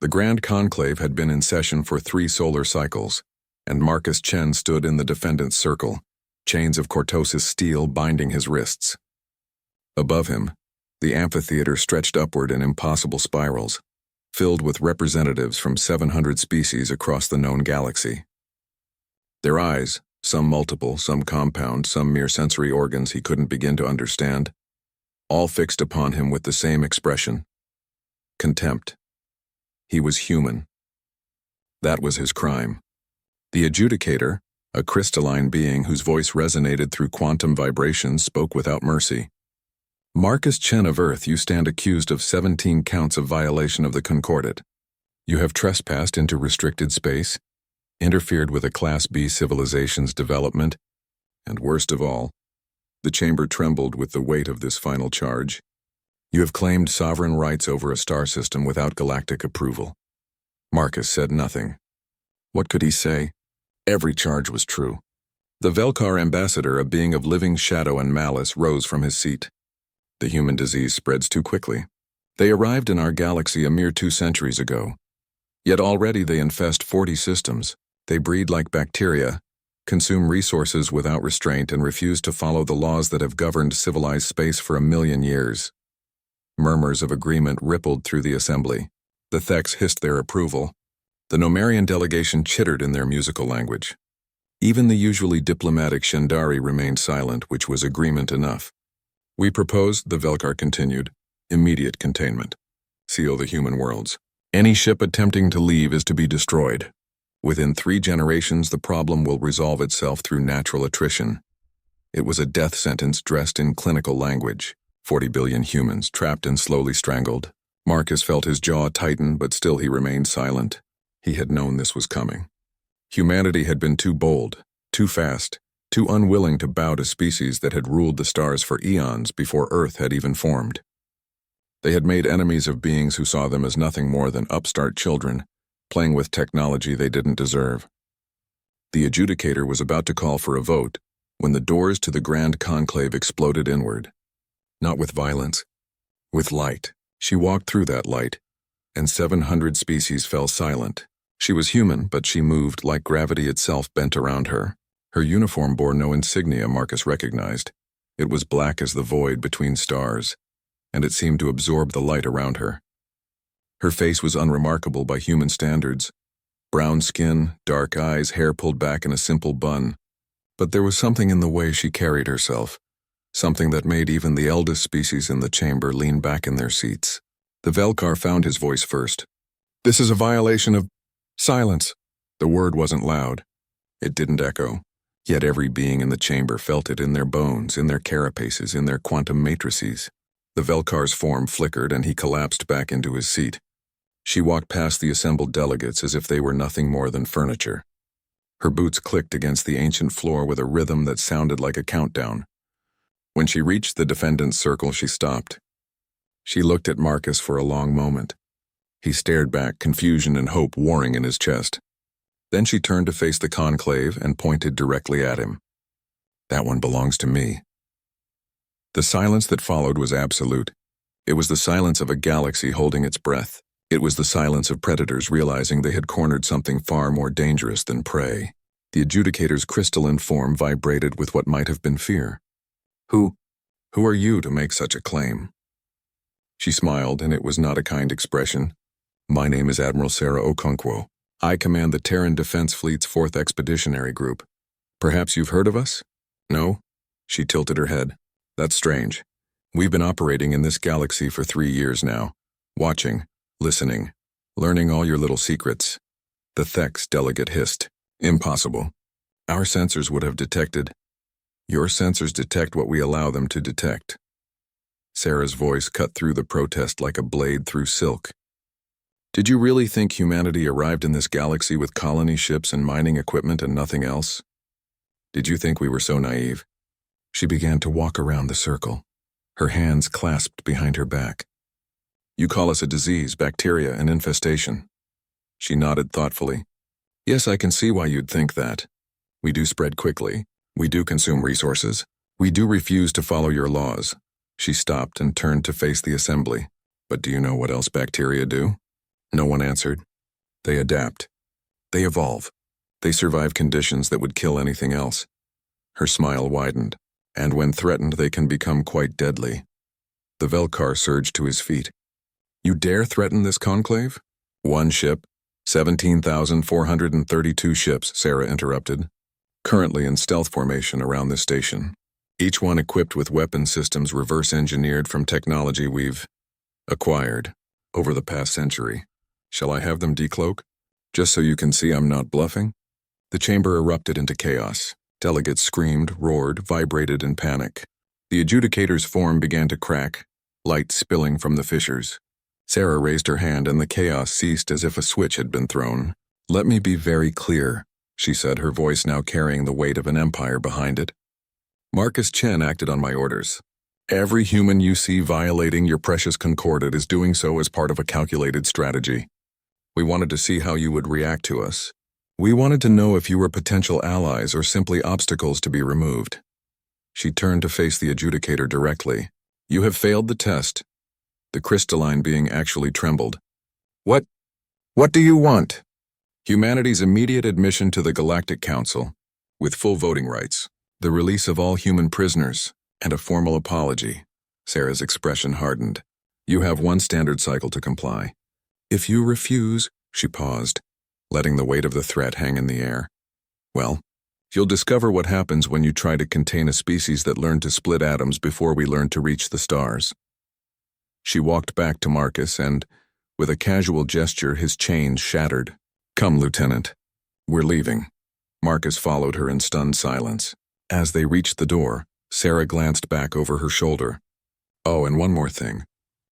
The Grand Conclave had been in session for 3 solar cycles, and Marcus Chen stood in the defendant's circle, chains of cortosis steel binding his wrists. Above him, the amphitheater stretched upward in impossible spirals, filled with representatives from 700 species across the known galaxy. Their eyes, some multiple, some compound, some mere sensory organs he couldn't begin to understand, all fixed upon him with the same expression: contempt. He was human. That was his crime. The adjudicator, a crystalline being whose voice resonated through quantum vibrations, spoke without mercy. Marcus Chen of Earth, you stand accused of 17 counts of violation of the Concordat. You have trespassed into restricted space, interfered with a Class B civilization's development, and worst of all, the chamber trembled with the weight of this final charge. You have claimed sovereign rights over a star system without galactic approval. Marcus said nothing. What could he say? Every charge was true. The Velkar ambassador, a being of living shadow and malice, rose from his seat. The human disease spreads too quickly. They arrived in our galaxy a mere 2 centuries ago. Yet already they infest 40 systems. They breed like bacteria, consume resources without restraint, and refuse to follow the laws that have governed civilized space for 1,000,000 years. Murmurs of agreement rippled through the assembly. The Theks hissed their approval. The Nomarian delegation chittered in their musical language. Even the usually diplomatic Shendari remained silent, which was agreement enough. We proposed, the Velkar continued, immediate containment. Seal the human worlds. Any ship attempting to leave is to be destroyed. Within 3 generations, the problem will resolve itself through natural attrition. It was a death sentence dressed in clinical language. 40 billion humans trapped and slowly strangled. Marcus felt his jaw tighten, but still he remained silent. He had known this was coming. Humanity had been too bold, too fast, too unwilling to bow to species that had ruled the stars for eons before Earth had even formed. They had made enemies of beings who saw them as nothing more than upstart children, playing with technology they didn't deserve. The adjudicator was about to call for a vote when the doors to the Grand Conclave exploded inward. Not with violence, with light. She walked through that light, and 700 species fell silent. She was human, but she moved like gravity itself bent around her. Her uniform bore no insignia Marcus recognized. It was black as the void between stars, and it seemed to absorb the light around her. Her face was unremarkable by human standards. Brown skin, dark eyes, hair pulled back in a simple bun. But there was something in the way she carried herself, something that made even the eldest species in the chamber lean back in their seats. The Velkar found his voice first. This is a violation of... Silence. The word wasn't loud. It didn't echo. Yet every being in the chamber felt it in their bones, in their carapaces, in their quantum matrices. The Velkar's form flickered and he collapsed back into his seat. She walked past the assembled delegates as if they were nothing more than furniture. Her boots clicked against the ancient floor with a rhythm that sounded like a countdown. When she reached the defendant's circle, she stopped. She looked at Marcus for a long moment. He stared back, confusion and hope warring in his chest. Then she turned to face the conclave and pointed directly at him. That one belongs to me. The silence that followed was absolute. It was the silence of a galaxy holding its breath. It was the silence of predators realizing they had cornered something far more dangerous than prey. The adjudicator's crystalline form vibrated with what might have been fear. Who are you to make such a claim? She smiled, and it was not a kind expression. My name is Admiral Sarah Okonkwo. I command the Terran Defense Fleet's 4th Expeditionary Group. Perhaps you've heard of us? No? She tilted her head. That's strange. We've been operating in this galaxy for 3 years now, watching, listening, learning all your little secrets. The Theks delegate hissed. Impossible. Our sensors would have detected. Your sensors detect what we allow them to detect. Sarah's voice cut through the protest like a blade through silk. Did you really think humanity arrived in this galaxy with colony ships and mining equipment and nothing else? Did you think we were so naive? She began to walk around the circle, her hands clasped behind her back. You call us a disease, bacteria, an infestation. She nodded thoughtfully. Yes, I can see why you'd think that. We do spread quickly. We do consume resources. We do refuse to follow your laws. She stopped and turned to face the assembly. But do you know what else bacteria do? No one answered. They adapt. They evolve. They survive conditions that would kill anything else. Her smile widened, and when threatened they can become quite deadly. The Velkar surged to his feet. You dare threaten this conclave? One ship, 17,432 ships, Sarah interrupted, currently in stealth formation around this station. Each one equipped with weapon systems reverse-engineered from technology we've acquired over the past century. Shall I have them decloak? Just so you can see I'm not bluffing? The chamber erupted into chaos. Delegates screamed, roared, vibrated in panic. The adjudicator's form began to crack, light spilling from the fissures. Sarah raised her hand and the chaos ceased as if a switch had been thrown. Let me be very clear, she said, her voice now carrying the weight of an empire behind it. Marcus Chen acted on my orders. Every human you see violating your precious concordat is doing so as part of a calculated strategy. We wanted to see how you would react to us. We wanted to know if you were potential allies or simply obstacles to be removed. She turned to face the adjudicator directly. You have failed the test. The crystalline being actually trembled. What do you want? Humanity's immediate admission to the Galactic Council, with full voting rights, the release of all human prisoners, and a formal apology. Sarah's expression hardened. You have one standard cycle to comply. If you refuse, she paused, letting the weight of the threat hang in the air. Well, you'll discover what happens when you try to contain a species that learned to split atoms before we learned to reach the stars. She walked back to Marcus and, with a casual gesture, his chains shattered. Come, Lieutenant. We're leaving. Marcus followed her in stunned silence. As they reached the door, Sarah glanced back over her shoulder. Oh, and one more thing.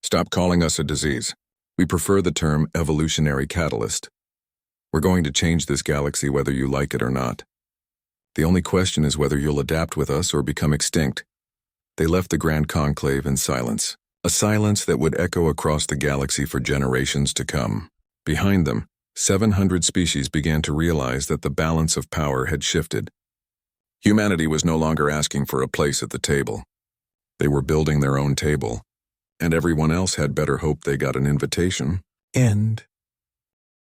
Stop calling us a disease. We prefer the term evolutionary catalyst. We're going to change this galaxy whether you like it or not. The only question is whether you'll adapt with us or become extinct. They left the Grand Conclave in silence, a silence that would echo across the galaxy for generations to come. Behind them, 700 species began to realize that the balance of power had shifted. Humanity was no longer asking for a place at the table. They were building their own table, and everyone else had better hope they got an invitation. End.